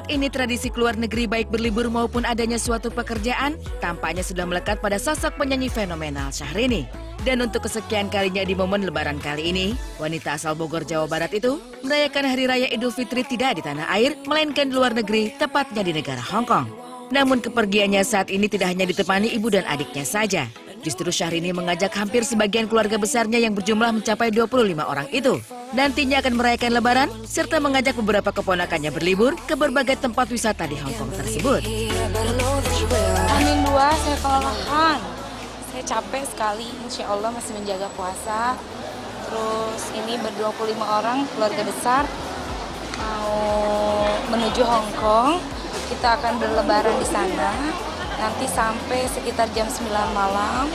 Saat ini tradisi keluar negeri baik berlibur maupun adanya suatu pekerjaan tampaknya sudah melekat pada sosok penyanyi fenomenal Syahrini. Dan untuk kesekian kalinya di momen lebaran kali ini, wanita asal Bogor, Jawa Barat itu merayakan Hari Raya Idul Fitri tidak di tanah air, melainkan di luar negeri, tepatnya di negara Hong Kong. Namun kepergiannya saat ini tidak hanya ditemani ibu dan adiknya saja. Justru Syahrini mengajak hampir sebagian keluarga besarnya yang berjumlah mencapai 25 orang itu. Nantinya akan merayakan lebaran, serta mengajak beberapa keponakannya berlibur ke berbagai tempat wisata di Hong Kong tersebut. Amin 2, saya kelelahan. Saya capek sekali, insya Allah masih menjaga puasa. Terus ini ber-25 orang keluarga besar mau menuju Hong Kong. Kita akan berlebaran di sana. Nanti sampai sekitar jam 9 malam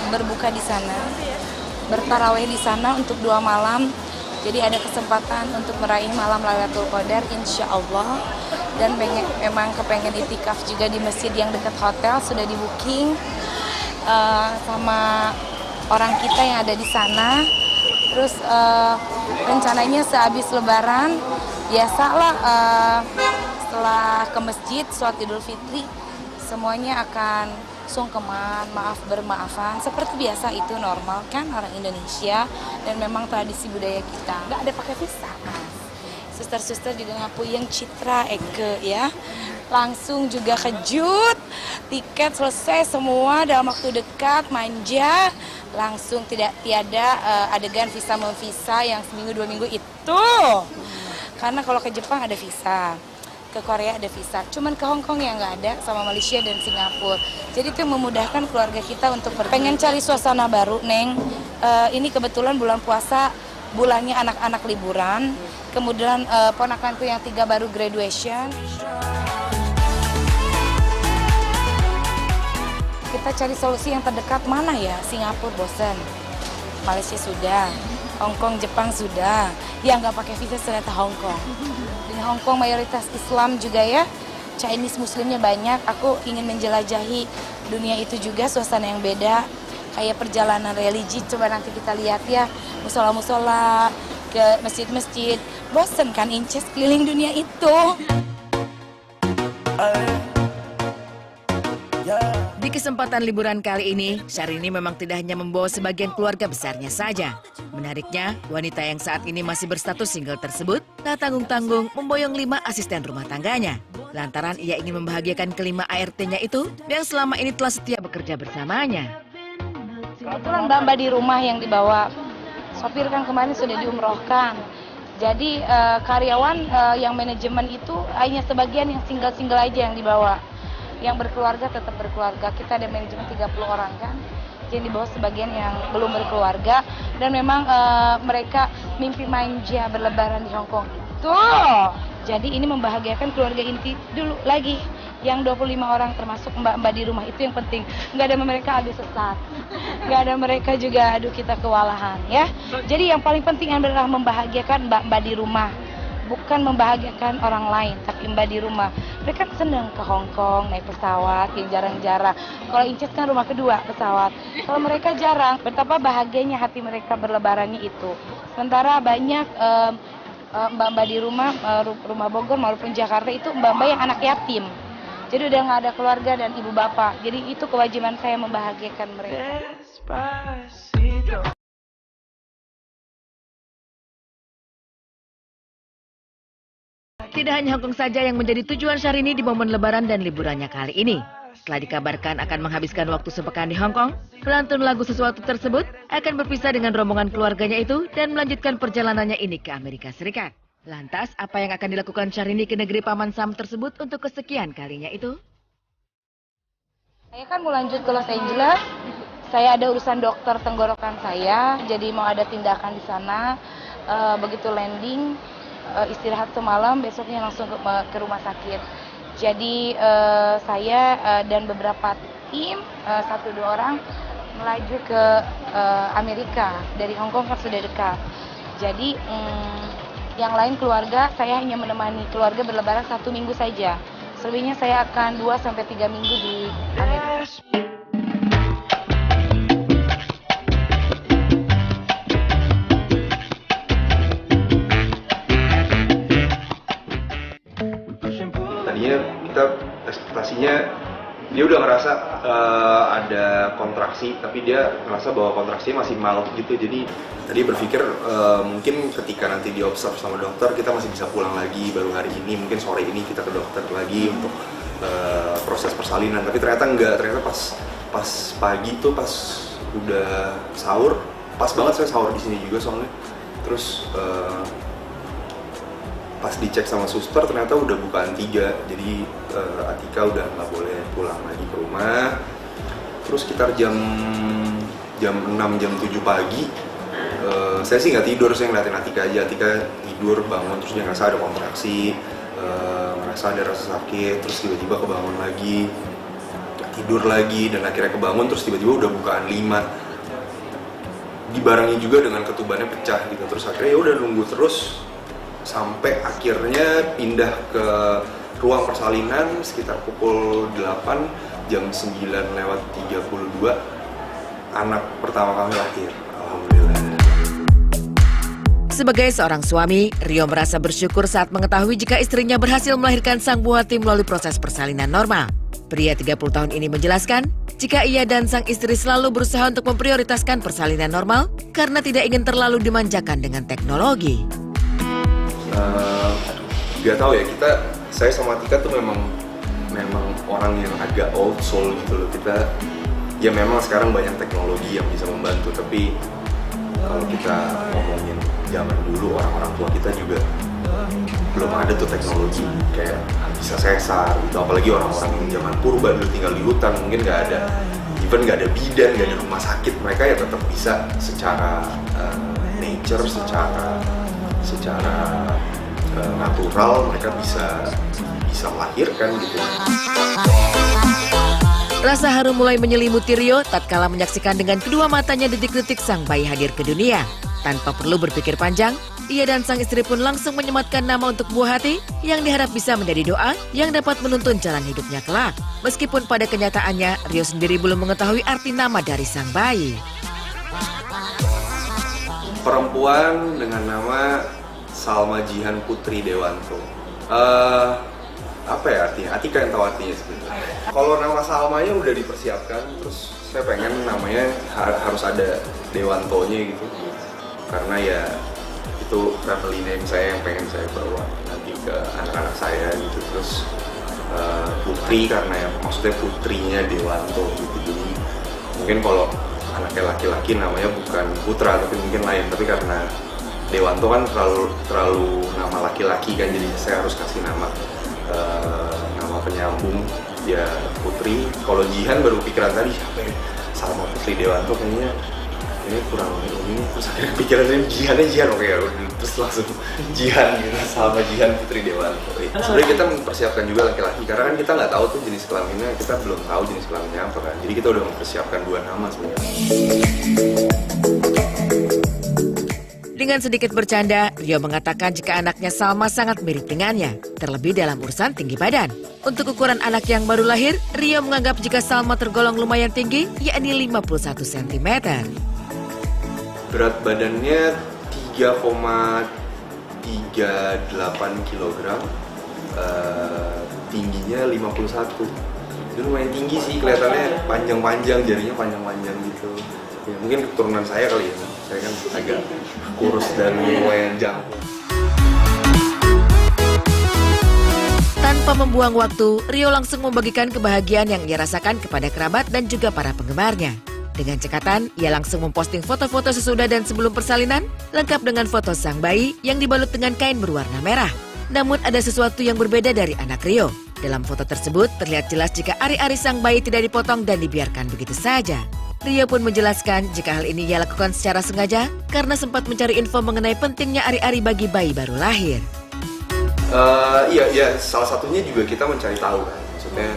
berbuka di sana, bertarawih di sana untuk 2 malam. Jadi ada kesempatan untuk meraih malam Lailatul Qadar insya Allah. Dan memang kepengen itikaf juga di masjid yang dekat hotel, sudah di booking sama orang kita yang ada di sana. Terus rencananya sehabis lebaran biasalah setelah ke masjid sholat Idul Fitri semuanya akan sungkeman, bermaafan seperti biasa, itu normal kan orang Indonesia dan memang tradisi budaya kita. Nggak ada pakai visa kan. Suster-suster juga ngapu yang Citra Eke ya, langsung juga kejut, tiket selesai semua dalam waktu dekat, manja, langsung tiada adegan visa memvisa yang seminggu 2 minggu itu. Karena kalau ke Jepang ada visa, ke Korea ada visa, cuman ke Hong Kong yang nggak ada, sama Malaysia dan Singapura. Jadi itu yang memudahkan keluarga kita untuk pengen cari suasana baru, Neng. Ini kebetulan bulan puasa, bulannya anak-anak liburan. Kemudian ponakanku yang 3 baru graduation. Kita cari solusi yang terdekat mana ya? Singapura bosan, Malaysia sudah, Hong Kong, Jepang sudah. Yang nggak pakai visa ternyata Hong Kong. Di Hong Kong mayoritas Islam juga ya, Chinese Muslimnya banyak. Aku ingin menjelajahi dunia itu juga, suasana yang beda. Kayak perjalanan religi, coba nanti kita lihat ya, musola-musola, ke masjid-masjid. Bosen kan Inces keliling dunia itu. Di kesempatan liburan kali ini, Syahrini memang tidak hanya membawa sebagian keluarga besarnya saja. Menariknya, wanita yang saat ini masih berstatus single tersebut tak tanggung-tanggung memboyong 5 asisten rumah tangganya. Lantaran ia ingin membahagiakan kelima ART-nya itu yang selama ini telah setia bekerja bersamanya. Kebetulan mbak-mbak di rumah yang dibawa. Sopir kan kemarin sudah diumrohkan. Jadi karyawan yang manajemen itu hanya sebagian yang single-single aja yang dibawa. Yang berkeluarga tetap berkeluarga. Kita ada manajemen 30 orang kan. Jadi dibawa sebagian yang belum berkeluarga. Dan memang mereka mimpi manja berlebaran di Hong Kong. Tuh! Jadi ini membahagiakan keluarga inti dulu lagi. Yang 25 orang termasuk mbak-mbak di rumah, itu yang penting. Nggak ada mereka aduh sesat. Nggak ada mereka juga aduh kita kewalahan ya. Jadi yang paling penting adalah membahagiakan mbak-mbak di rumah. Bukan membahagiakan orang lain, tapi mbak di rumah. Mereka senang ke Hong Kong, naik pesawat, yang jarang-jarang. Kalau Inces kan rumah kedua, pesawat. Kalau mereka jarang, betapa bahagianya hati mereka berlebarannya itu. Sementara banyak mbak-mbak di rumah Bogor maupun Jakarta itu mbak-mbak yang anak yatim. Jadi udah nggak ada keluarga dan ibu bapak. Jadi itu kewajiban saya membahagiakan mereka. Tidak hanya Hong Kong saja yang menjadi tujuan Syahrini di momen lebaran dan liburannya kali ini. Setelah dikabarkan akan menghabiskan waktu sepekan di Hong Kong, pelantun lagu sesuatu tersebut akan berpisah dengan rombongan keluarganya itu dan melanjutkan perjalanannya ini ke Amerika Serikat. Lantas, apa yang akan dilakukan Syahrini ke negeri Paman Sam tersebut untuk kesekian kalinya itu? Saya kan mau lanjut ke Los Angeles. Saya ada urusan dokter tenggorokan saya, jadi mau ada tindakan di sana. Begitu landing, istirahat semalam, besoknya langsung ke rumah sakit. Jadi saya dan beberapa tim, 1-2 orang melaju ke Amerika. Dari Hong Kong kan sudah dekat. Jadi yang lain keluarga, saya hanya menemani keluarga berlebaran 1 minggu saja. Selebihnya saya akan 2-3 minggu di Amerika. jadinya kita ekspektasinya dia udah ngerasa ada kontraksi, tapi dia ngerasa bahwa kontraksinya masih mild gitu. Jadi tadi berpikir mungkin ketika nanti diobserv sama dokter kita masih bisa pulang lagi, baru hari ini mungkin sore ini kita ke dokter lagi untuk proses persalinan. Tapi ternyata enggak, ternyata pas pagi tuh pas udah sahur, pas banget saya sahur di sini juga soalnya. Terus pas dicek sama suster ternyata udah bukaan 3, jadi Atika udah nggak boleh pulang lagi ke rumah. Terus sekitar jam 6, jam 7 pagi, saya sih nggak tidur, saya ngeliatin Atika aja. Atika tidur, bangun, terus dia ngerasa ada kontraksi, ngerasa ada rasa sakit, terus tiba-tiba kebangun lagi, tidur lagi, dan akhirnya kebangun, terus tiba-tiba udah bukaan 5. Dibarengi juga dengan ketubannya pecah gitu. Terus akhirnya ya udah nunggu terus sampai akhirnya pindah ke ruang persalinan sekitar pukul 8, jam 9:32 anak pertama kami lahir. Alhamdulillah. Sebagai seorang suami, Rio merasa bersyukur saat mengetahui jika istrinya berhasil melahirkan sang buah hati melalui proses persalinan normal. Pria 30 tahun ini menjelaskan, jika ia dan sang istri selalu berusaha untuk memprioritaskan persalinan normal karena tidak ingin terlalu dimanjakan dengan teknologi. Gak tahu ya, saya sama Tika tuh memang orang yang agak old soul gitu loh. Kita ya memang sekarang banyak teknologi yang bisa membantu, tapi kalau kita ngomongin zaman dulu, orang-orang tua kita juga belum ada tuh teknologi kayak bisa sesar gitu. Apalagi orang-orang yang zaman purba dulu tinggal di hutan, mungkin nggak ada bidan, nggak ada rumah sakit. Mereka ya tetap bisa secara nature, secara natural, mereka bisa melahirkan gitu. Rasa haru mulai menyelimuti Rio tatkala menyaksikan dengan kedua matanya detik-detik sang bayi hadir ke dunia. Tanpa perlu berpikir panjang, ia dan sang istri pun langsung menyematkan nama untuk buah hati yang diharap bisa menjadi doa yang dapat menuntun jalan hidupnya kelak. Meskipun pada kenyataannya, Rio sendiri belum mengetahui arti nama dari sang bayi. Perempuan dengan nama Salma Jihan Putri Dewanto. Apa ya artinya? Atika yang tahu artinya sebenarnya. Kalau nama Salmanya udah dipersiapkan, terus saya pengen namanya harus ada Dewantonya gitu. Karena ya itu family name saya yang pengen saya bawa nanti ke anak-anak saya gitu. Terus Putri karena ya maksudnya putrinya Dewanto gitu. Jadi mungkin kalau anaknya laki-laki namanya bukan Putra tapi mungkin lain, tapi karena Dewanto kan terlalu nama laki-laki kan, jadi saya harus kasih nama penyambung ya Putri. Kalau Jihan baru pikiran tadi siapa ya, Salma Putri Dewanto kayaknya ini kurang ini, terus akhirnya pikiran ini Jihan oke ya, terus langsung Jihan gitu, Salma Jihan Putri Dewanto. Sebenarnya kita mempersiapkan juga laki-laki karena kan kita nggak tahu tuh jenis kelaminnya, kita belum tahu jenis kelaminnya apa kan, jadi kita udah mempersiapkan 2 nama sebenarnya. Dengan sedikit bercanda, Rio mengatakan jika anaknya Salma sangat mirip dengannya, terlebih dalam urusan tinggi badan. Untuk ukuran anak yang baru lahir, Rio menganggap jika Salma tergolong lumayan tinggi, yakni 51 cm. Berat badannya 3,38 kg, tingginya 51. Itu lumayan tinggi sih, kelihatannya panjang-panjang, jarinya panjang-panjang gitu. Ya, mungkin keturunan saya kali ya, saya kan agak kurus dan lumayan jangkung. Tanpa membuang waktu, Rio langsung membagikan kebahagiaan yang ia rasakan kepada kerabat dan juga para penggemarnya. Dengan cekatan, ia langsung memposting foto-foto sesudah dan sebelum persalinan, lengkap dengan foto sang bayi yang dibalut dengan kain berwarna merah. Namun ada sesuatu yang berbeda dari anak Rio. Dalam foto tersebut terlihat jelas jika ari-ari sang bayi tidak dipotong dan dibiarkan begitu saja. Rio pun menjelaskan jika hal ini ia lakukan secara sengaja karena sempat mencari info mengenai pentingnya ari-ari bagi bayi baru lahir. Iya, salah satunya juga kita mencari tahu kan. Maksudnya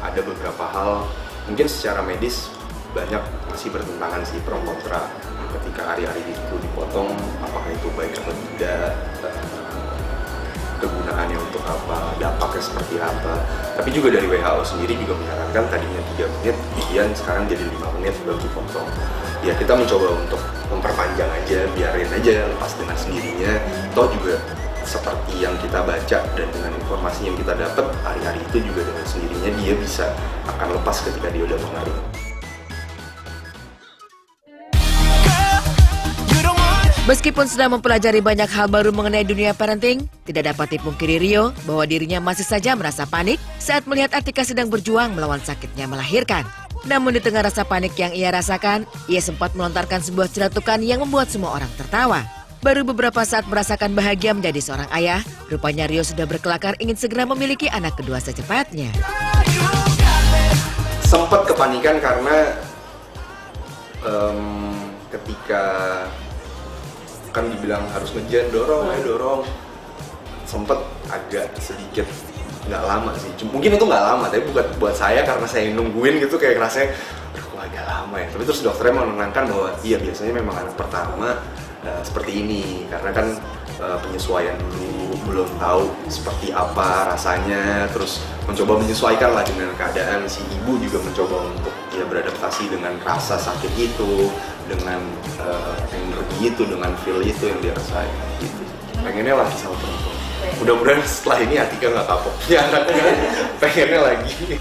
ada beberapa hal mungkin secara medis banyak masih bertentangan sih pro kontra ketika ari-ari itu dipotong, apakah itu baik atau tidak, kegunaannya untuk apa, dampaknya seperti apa. Tapi juga dari WHO sendiri juga menyarankan tadinya 3 menit, kemudian sekarang jadi 5 menit baru dipotong. Ya kita mencoba untuk memperpanjang aja, biarin aja lepas dengan sendirinya. Toh juga seperti yang kita baca dan dengan informasi yang kita dapat, hari-hari itu juga dengan sendirinya dia bisa akan lepas ketika dia udah mengerti. Meskipun sudah mempelajari banyak hal baru mengenai dunia parenting, tidak dapat dipungkiri Rio bahwa dirinya masih saja merasa panik saat melihat Atika sedang berjuang melawan sakitnya melahirkan. Namun di tengah rasa panik yang ia rasakan, ia sempat melontarkan sebuah celatukan yang membuat semua orang tertawa. Baru beberapa saat merasakan bahagia menjadi seorang ayah, rupanya Rio sudah berkelakar ingin segera memiliki anak kedua secepatnya. Sempat kepanikan karena ketika kan dibilang harus ngejan, dorong, sempet agak sedikit nggak lama sih. Mungkin itu nggak lama, tapi buat saya karena saya nungguin gitu kayak rasanya, aduh kok agak lama ya. Tapi terus dokternya menenangkan bahwa iya biasanya memang anak pertama seperti ini, karena kan penyesuaian dulu, belum tahu seperti apa rasanya, terus mencoba menyesuaikan lah dengan keadaan. Si ibu juga mencoba untuk ya beradaptasi dengan rasa sakit itu, dengan energi itu, dengan feel itu yang dia rasain gitu. Pengennya lagi sama perempuan. Mudah-mudahan setelah ini Atika nggak kapok ya anaknya, pengennya lagi.